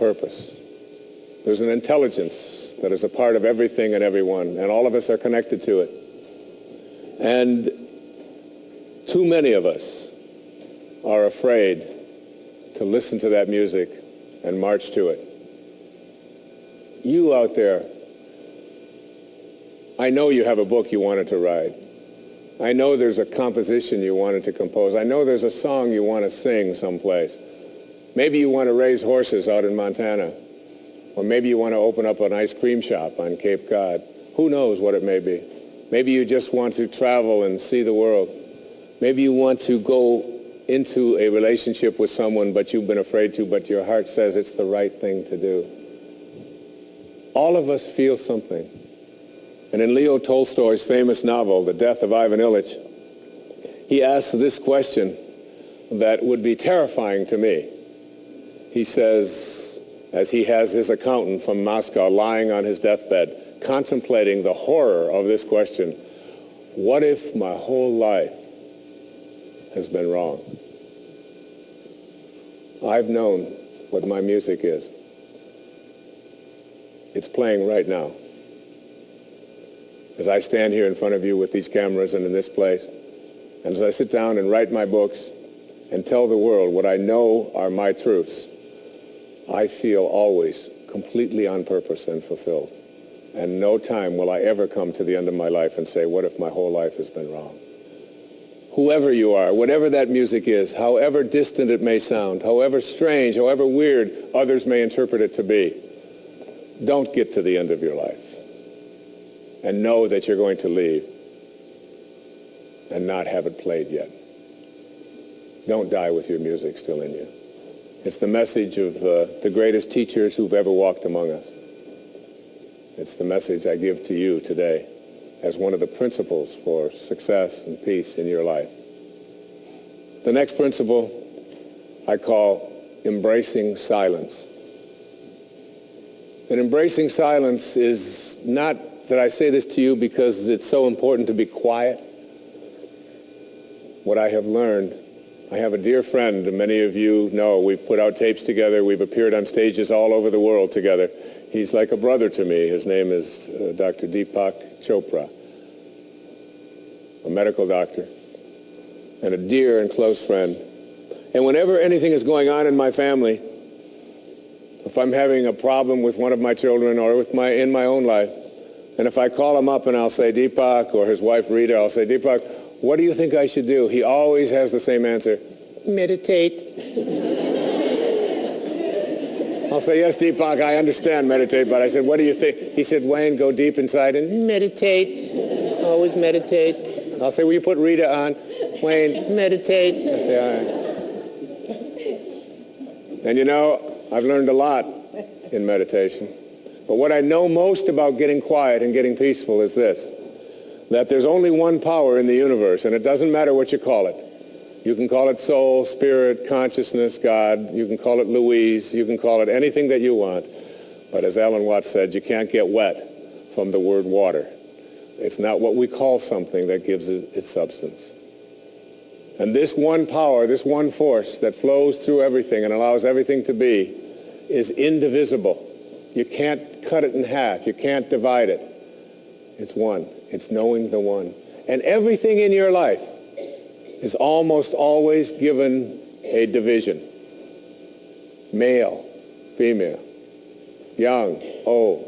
purpose. There's an intelligence that is a part of everything and everyone, and all of us are connected to it. And too many of us are afraid to listen to that music and march to it. You out there, I know you have a book you wanted to write. I know there's a composition you wanted to compose. I know there's a song you want to sing someplace. Maybe you want to raise horses out in Montana. Or maybe you want to open up an ice cream shop on Cape Cod. Who knows what it may be. Maybe you just want to travel and see the world. Maybe you want to go into a relationship with someone but you've been afraid to, but your heart says it's the right thing to do. All of us feel something. And in Leo Tolstoy's famous novel, The Death of Ivan Ilyich, he asks this question that would be terrifying to me. He says, as he has his accountant from Moscow lying on his deathbed, contemplating the horror of this question, what if my whole life has been wrong? I've known what my music is. It's playing right now. As I stand here in front of you with these cameras and in this place, and as I sit down and write my books and tell the world what I know are my truths, I feel always completely on purpose and fulfilled. And no time will I ever come to the end of my life and say, what if my whole life has been wrong? Whoever you are, whatever that music is, however distant it may sound, however strange, however weird others may interpret it to be, don't get to the end of your life and know that you're going to leave and not have it played yet. Don't die with your music still in you. It's the message of the greatest teachers who've ever walked among us. It's the message I give to you today as one of the principles for success and peace in your life. The next principle I call embracing silence. And embracing silence is not that I say this to you because it's so important to be quiet. What I have learned, I have a dear friend, many of you know, we've put out tapes together, we've appeared on stages all over the world together. He's like a brother to me. His name is Dr. Deepak Chopra, a medical doctor and a dear and close friend. And whenever anything is going on in my family, if I'm having a problem with one of my children or in my own life, and if I call him up and I'll say, Deepak, or his wife Rita, I'll say, Deepak, what do you think I should do? He always has the same answer, meditate. I'll say, yes, Deepak, I understand meditate, but I said, what do you think? He said, Wayne, go deep inside and meditate. Always meditate. I'll say, will you put Rita on? Wayne, meditate. I say, all right. And you know, I've learned a lot in meditation. But what I know most about getting quiet and getting peaceful is this, that there's only one power in the universe, and it doesn't matter what you call it. You can call it soul, spirit, consciousness, God. You can call it Louise. You can call it anything that you want. But as Alan Watts said, you can't get wet from the word water. It's not what we call something that gives it its substance. And this one power, this one force that flows through everything and allows everything to be is indivisible. You can't cut it in half. You can't divide it. It's one. It's knowing the one. And everything in your life is almost always given a division. Male, female, young, old,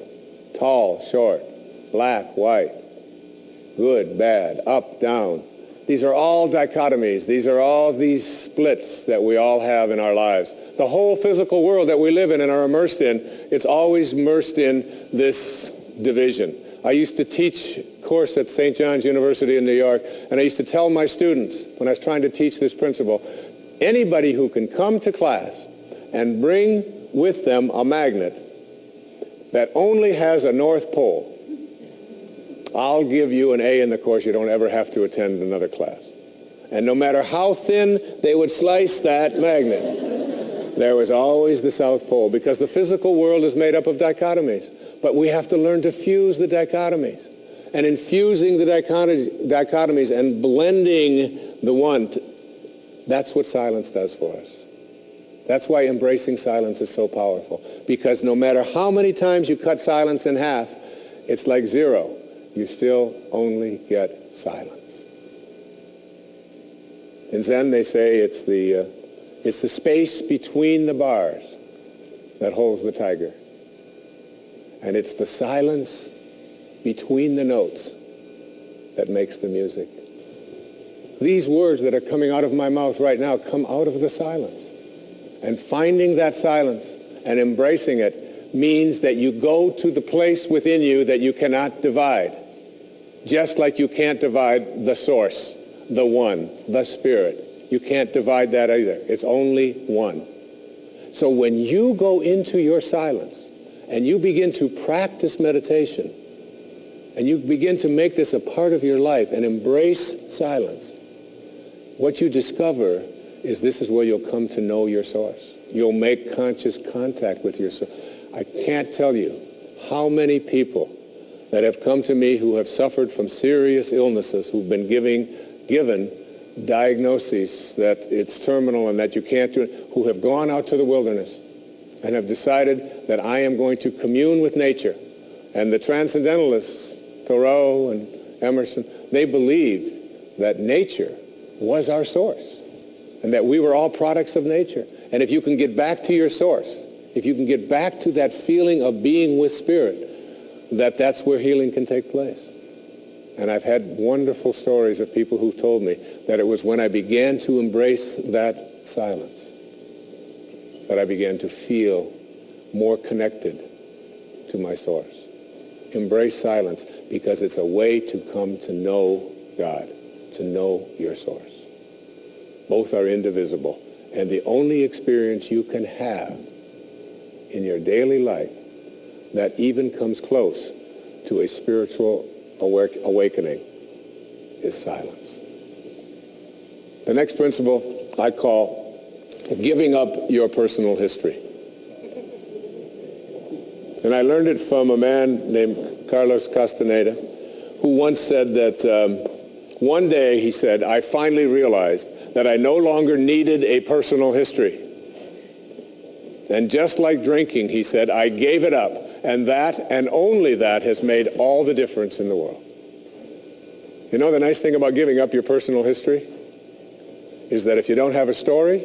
tall, short, black, white, good, bad, up, down. These are all dichotomies. These are all these splits that we all have in our lives. The whole physical world that we live in and are immersed in, it's always immersed in this division. I used to teach a course at St. John's University in New York, and I used to tell my students when I was trying to teach this principle, anybody who can come to class and bring with them a magnet that only has a North Pole, I'll give you an A in the course. You don't ever have to attend another class. And no matter how thin they would slice that magnet, there was always the South Pole, because the physical world is made up of dichotomies. But we have to learn to fuse the dichotomies. And in fusing the dichotomies and blending the one, that's what silence does for us. That's why embracing silence is so powerful. Because no matter how many times you cut silence in half, it's like zero. You still only get silence. In Zen, they say it's the space between the bars that holds the tiger. And it's the silence between the notes that makes the music. These words that are coming out of my mouth right now come out of the silence. And finding that silence and embracing it means that you go to the place within you that you cannot divide. Just like you can't divide the source, the one, the spirit. You can't divide that either. It's only one. So when you go into your silence and you begin to practice meditation and you begin to make this a part of your life and embrace silence, what you discover is this is where you'll come to know your source. You'll make conscious contact with your source. I can't tell you how many people that have come to me who have suffered from serious illnesses, who've been given diagnoses that it's terminal and that you can't do it, who have gone out to the wilderness and have decided that I am going to commune with nature. And the transcendentalists, Thoreau and Emerson, they believed that nature was our source and that we were all products of nature. And if you can get back to your source, if you can get back to that feeling of being with spirit, that's where healing can take place. And I've had wonderful stories of people who've told me that it was when I began to embrace that silence that I began to feel more connected to my source. Embrace silence because it's a way to come to know God, to know your source. Both are indivisible. And the only experience you can have in your daily life that even comes close to a spiritual awakening is silence. The next principle I call giving up your personal history. And I learned it from a man named Carlos Castaneda, who once said that one day, he said, I finally realized that I no longer needed a personal history. And just like drinking, he said, I gave it up. And that, and only that, has made all the difference in the world. You know the nice thing about giving up your personal history is that if you don't have a story,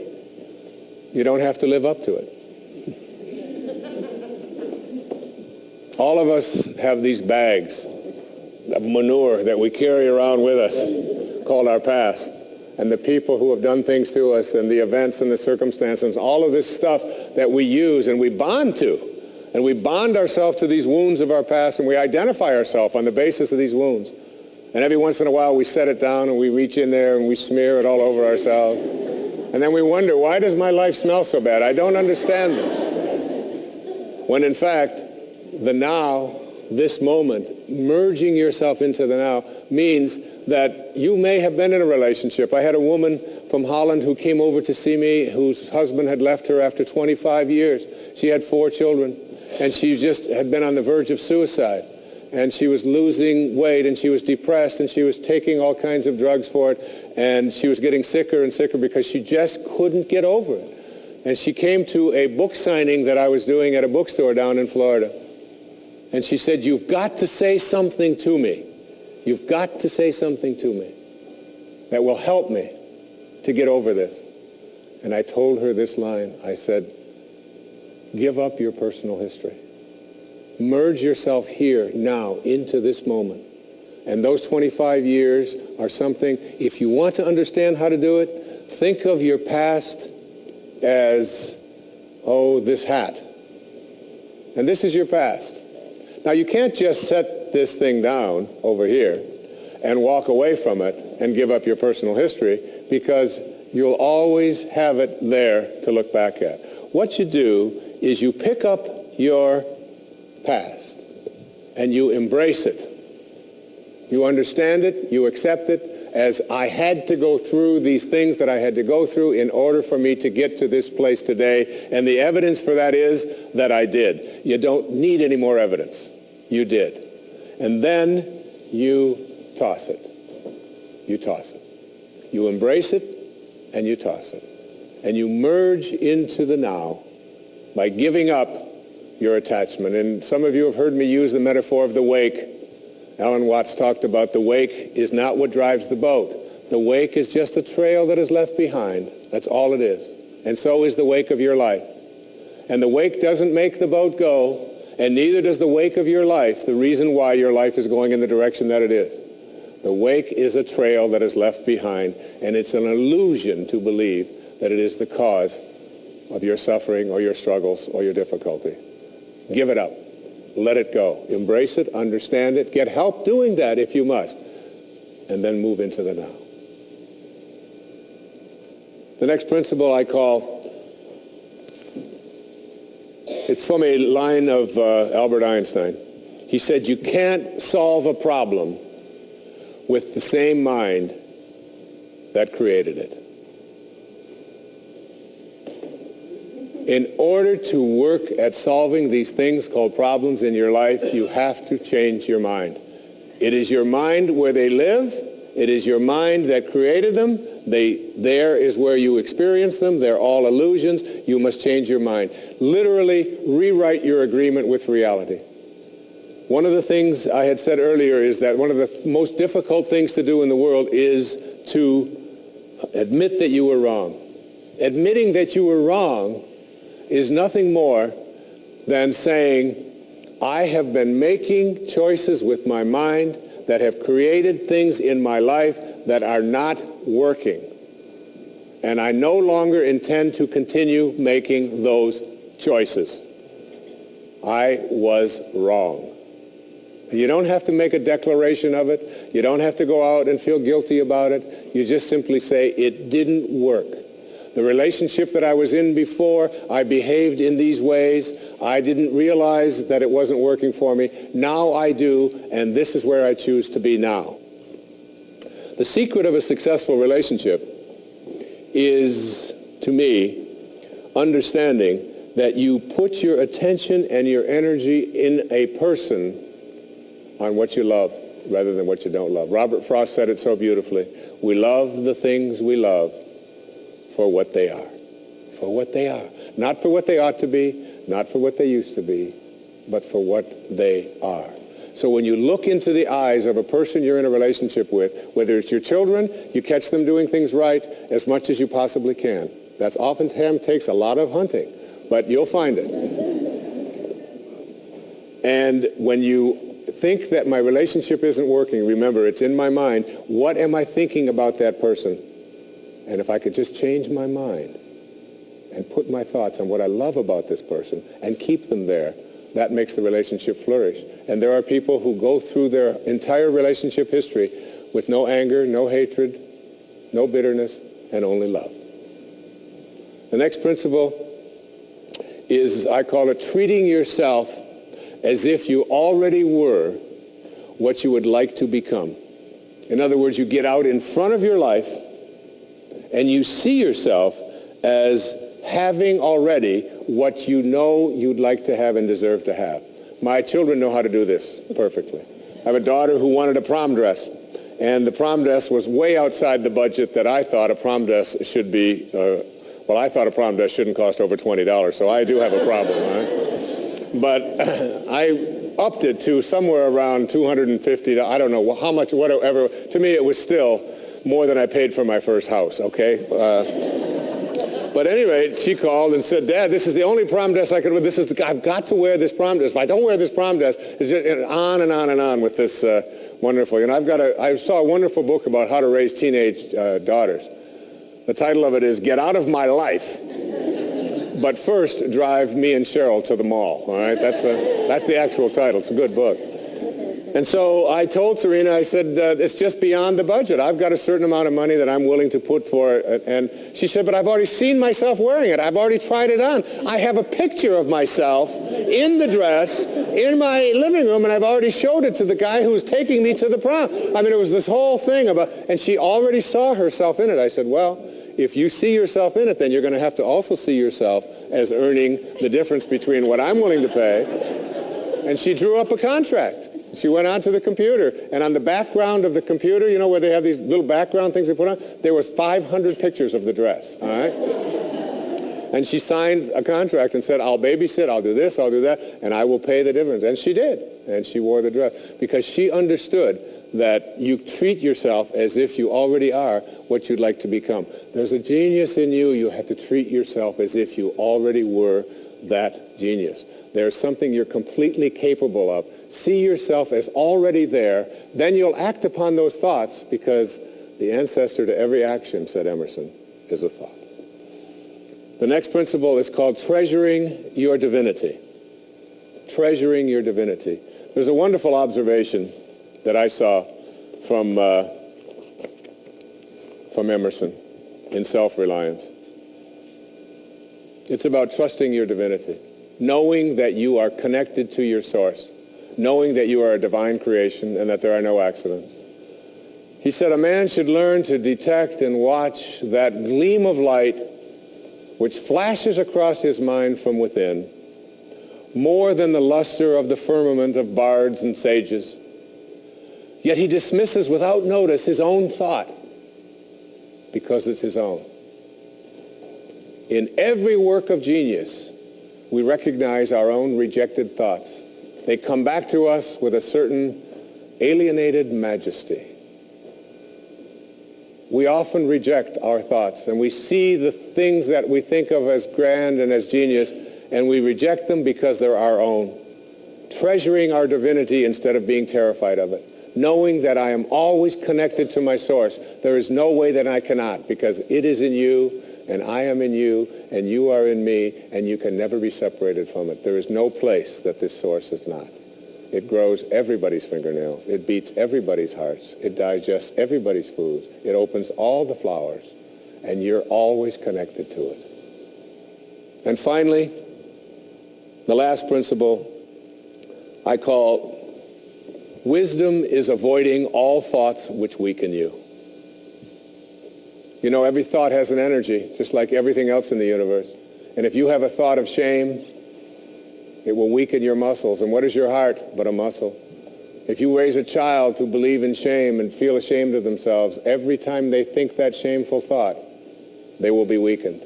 you don't have to live up to it. All of us have these bags of manure that we carry around with us called our past. And the people who have done things to us and the events and the circumstances, all of this stuff that we use and we bond to. And we bond ourselves to these wounds of our past and we identify ourselves on the basis of these wounds. And every once in a while we set it down and we reach in there and we smear it all over ourselves. And then we wonder, why does my life smell so bad? I don't understand this. When in fact, the now, this moment, merging yourself into the now means that you may have been in a relationship. I had a woman from Holland who came over to see me whose husband had left her after 25 years. She had 4 children and she just had been on the verge of suicide. And she was losing weight and she was depressed and she was taking all kinds of drugs for it. And she was getting sicker and sicker because she just couldn't get over it. And she came to a book signing that I was doing at a bookstore down in Florida. And she said, you've got to say something to me. You've got to say something to me that will help me to get over this. And I told her this line. I said, give up your personal history. Merge yourself here, now, into this moment. And those 25 years are something, if you want to understand how to do it, think of your past as, this hat. And this is your past. Now, you can't just set this thing down over here and walk away from it and give up your personal history because you'll always have it there to look back at. What you do is you pick up your past and you embrace it. You understand it, you accept it as I had to go through these things that I had to go through in order for me to get to this place today. And the evidence for that is that I did. You don't need any more evidence. You did. And then you toss it. You toss it. You embrace it and you toss it. and you merge into the now by giving up your attachment. And some of you have heard me use the metaphor of the wake. Alan Watts talked about the wake is not what drives the boat. The wake is just a trail that is left behind. That's all it is. And so is the wake of your life. And the wake doesn't make the boat go, and neither does the wake of your life, the reason why your life is going in the direction that it is. The wake is a trail that is left behind, and it's an illusion to believe that it is the cause of your suffering or your struggles or your difficulty. Give it up. Let it go. Embrace it, understand it, get help doing that if you must, and then move into the now. The next principle I call, it's from a line of Albert Einstein. He said, you can't solve a problem with the same mind that created it. In order to work at solving these things called problems in your life, you have to change your mind. It is your mind where they live. It is your mind that created them. There is where you experience them. They're all illusions. You must change your mind. Literally rewrite your agreement with reality. One of the things I had said earlier is that one of the most difficult things to do in the world is to admit that you were wrong. Admitting that you were wrong is nothing more than saying, I have been making choices with my mind that have created things in my life that are not working. And I no longer intend to continue making those choices. I was wrong. You don't have to make a declaration of it. You don't have to go out and feel guilty about it. You just simply say, it didn't work. The relationship that I was in before, I behaved in these ways. I didn't realize that it wasn't working for me. Now I do, and this is where I choose to be now. The secret of a successful relationship is, to me, understanding that you put your attention and your energy in a person on what you love rather than what you don't love. Robert Frost said it so beautifully. We love the things we love for what they are. For what they are. Not for what they ought to be, not for what they used to be, but for what they are. So when you look into the eyes of a person you're in a relationship with, whether it's your children, you catch them doing things right as much as you possibly can. That's oftentimes takes a lot of hunting, but you'll find it. And when you think that my relationship isn't working, remember, it's in my mind. What am I thinking about that person? And if I could just change my mind and put my thoughts on what I love about this person and keep them there, that makes the relationship flourish. And there are people who go through their entire relationship history with no anger, no hatred, no bitterness, and only love. The next principle is, I call it treating yourself as if you already were what you would like to become. In other words, you get out in front of your life and you see yourself as having already what you know you'd like to have and deserve to have. My children know how to do this perfectly. I have a daughter who wanted a prom dress, and the prom dress was way outside the budget that I thought a prom dress should be. Well, I thought a prom dress shouldn't cost over $20, so I do have a problem, right? But I upped it to somewhere around $250. I don't know how much, whatever. To me, it was still more than I paid for my first house, okay? But at any rate, she called and said, Dad, this is the only prom dress I could wear. I've got to wear this prom dress. If I don't wear this prom dress, it's just on and on and on with this wonderful. You know, I saw a wonderful book about how to raise teenage daughters. The title of it is Get Out of My Life, but first drive me and Cheryl to the mall. All right, that's the actual title. It's a good book. And so I told Serena, I said, it's just beyond the budget. I've got a certain amount of money that I'm willing to put for it. And she said, but I've already seen myself wearing it. I've already tried it on. I have a picture of myself in the dress in my living room, and I've already showed it to the guy who was taking me to the prom. I mean, it was this whole thing about, and she already saw herself in it. I said, well, if you see yourself in it, then you're going to have to also see yourself as earning the difference between what I'm willing to pay. And she drew up a contract. She went onto the computer, and on the background of the computer, you know, where they have these little background things they put on, there was 500 pictures of the dress, all right? And she signed a contract and said, I'll babysit, I'll do this, I'll do that, and I will pay the dividends. And she did. And she wore the dress because she understood that you treat yourself as if you already are what you'd like to become. There's a genius in you. You have to treat yourself as if you already were that genius. There's something you're completely capable of. See yourself as already there. Then you'll act upon those thoughts because the ancestor to every action, said Emerson, is a thought. The next principle is called treasuring your divinity. Treasuring your divinity. There's a wonderful observation that I saw from Emerson in Self-Reliance. It's about trusting your divinity, knowing that you are connected to your source, knowing that you are a divine creation and that there are no accidents. He said, a man should learn to detect and watch that gleam of light which flashes across his mind from within, more than the luster of the firmament of bards and sages. Yet he dismisses without notice his own thought because it's his own. In every work of genius, we recognize our own rejected thoughts. They come back to us with a certain alienated majesty. We often reject our thoughts, and we see the things that we think of as grand and as genius, and we reject them because they're our own. Treasuring our divinity instead of being terrified of it. Knowing that I am always connected to my source. There is no way that I cannot, because it is in you, and I am in you, and you are in me, and you can never be separated from it. There is no place that this source is not. It grows everybody's fingernails. It beats everybody's hearts. It digests everybody's foods. It opens all the flowers, and you're always connected to it. And finally, the last principle I call wisdom is avoiding all thoughts which weaken you. You know, every thought has an energy, just like everything else in the universe. And if you have a thought of shame, it will weaken your muscles. And what is your heart but a muscle? If you raise a child to believe in shame and feel ashamed of themselves, every time they think that shameful thought, they will be weakened.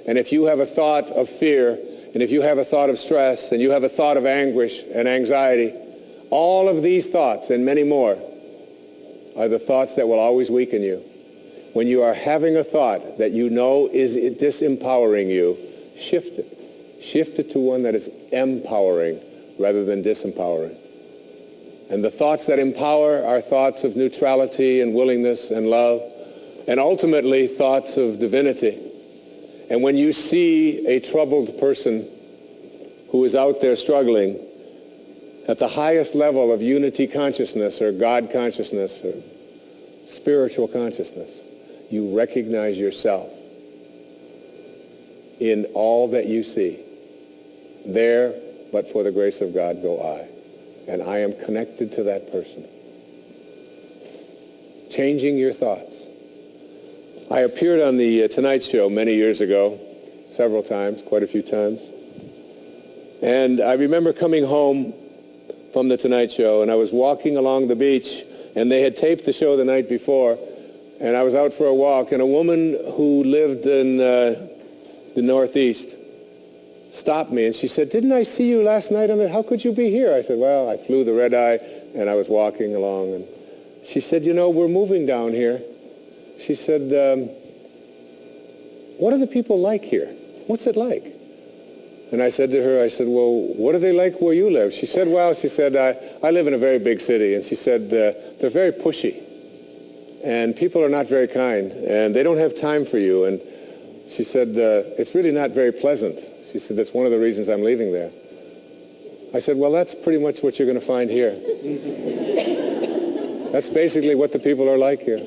And if you have a thought of fear, and if you have a thought of stress, and you have a thought of anguish and anxiety, all of these thoughts and many more are the thoughts that will always weaken you. When you are having a thought that you know is disempowering you, shift it. Shift it to one that is empowering rather than disempowering. And the thoughts that empower are thoughts of neutrality and willingness and love, and ultimately thoughts of divinity. And when you see a troubled person who is out there struggling at the highest level of unity consciousness or God consciousness or spiritual consciousness, you recognize yourself in all that you see. There, but for the grace of God, go I. And I am connected to that person. Changing your thoughts. I appeared on the Tonight Show many years ago, several times, quite a few times. And I remember coming home from the Tonight Show, and I was walking along the beach, and they had taped the show the night before, and I was out for a walk, and a woman who lived in the Northeast stopped me, and she said, "Didn't I see you last night on the, how could you be here?" I said, "Well, I flew the red eye, and I was walking along." And she said, "You know, we're moving down here." She said, "What are the people like here? What's it like?" And I said to her, I said, "Well, what are they like where you live?" She said, "Well," she said, I live in a very big city." And she said, "They're very pushy. And people are not very kind. And they don't have time for you." And she said, "It's really not very pleasant." She said, "That's one of the reasons I'm leaving there." I said, "Well, that's pretty much what you're going to find here." That's basically what the people are like here.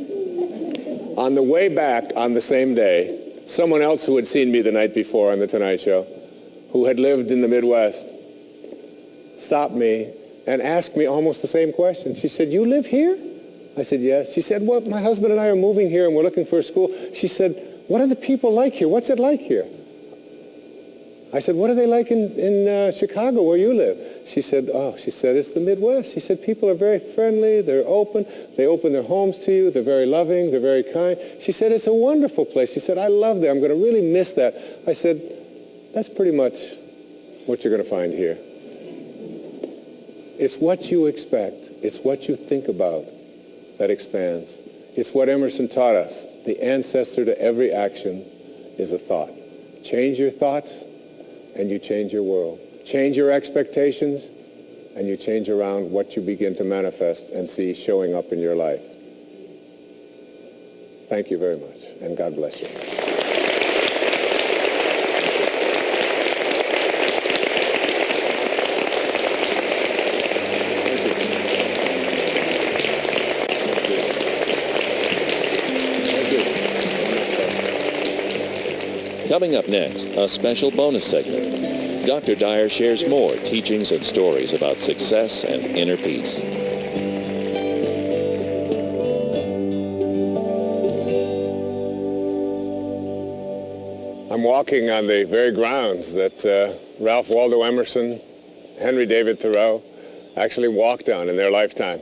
On the way back on the same day, someone else who had seen me the night before on the Tonight Show, who had lived in the Midwest, stopped me and asked me almost the same question. She said, "You live here?" I said, "Yes." She said, "Well, my husband and I are moving here and we're looking for a school." She said, "What are the people like here? What's it like here?" I said, "What are they like in Chicago where you live?" She said, oh, she said, it's the Midwest. She said, people are very friendly, they're open, they open their homes to you, they're very loving, they're very kind. She said, it's a wonderful place. She said, I love that. I'm going to really miss that. I said, that's pretty much what you're going to find here. It's what you expect. It's what you think about that expands. It's what Emerson taught us. The ancestor to every action is a thought. Change your thoughts, and you change your world. Change your expectations, and you change around what you begin to manifest and see showing up in your life. Thank you very much, and God bless you. Coming up next, a special bonus segment. Dr. Dyer shares more teachings and stories about success and inner peace. I'm walking on the very grounds that Ralph Waldo Emerson, Henry David Thoreau actually walked on in their lifetime.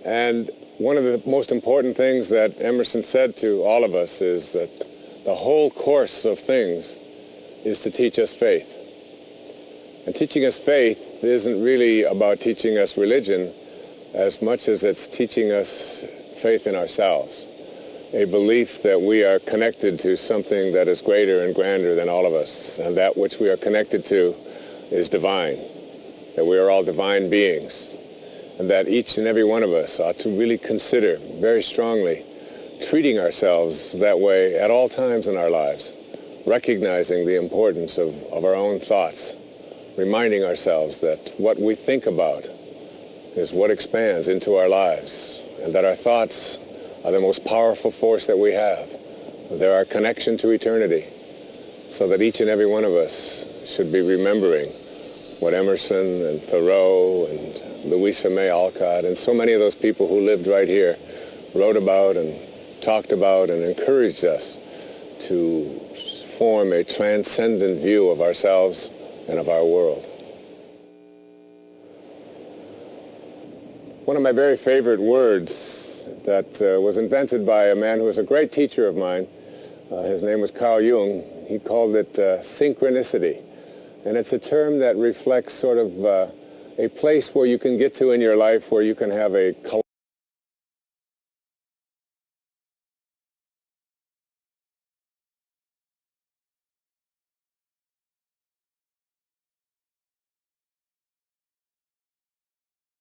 And one of the most important things that Emerson said to all of us is that the whole course of things is to teach us faith. And teaching us faith isn't really about teaching us religion as much as it's teaching us faith in ourselves, a belief that we are connected to something that is greater and grander than all of us, and that which we are connected to is divine, that we are all divine beings, and that each and every one of us ought to really consider very strongly treating ourselves that way at all times in our lives, recognizing the importance of our own thoughts, reminding ourselves that what we think about is what expands into our lives, and that our thoughts are the most powerful force that we have. They're our connection to eternity, so that each and every one of us should be remembering what Emerson and Thoreau and Louisa May Alcott and so many of those people who lived right here wrote about and talked about and encouraged us to form a transcendent view of ourselves and of our world. One of my very favorite words that was invented by a man who was a great teacher of mine, his name was Carl Jung. He called it synchronicity. And it's a term that reflects sort of a place where you can get to in your life where you can have a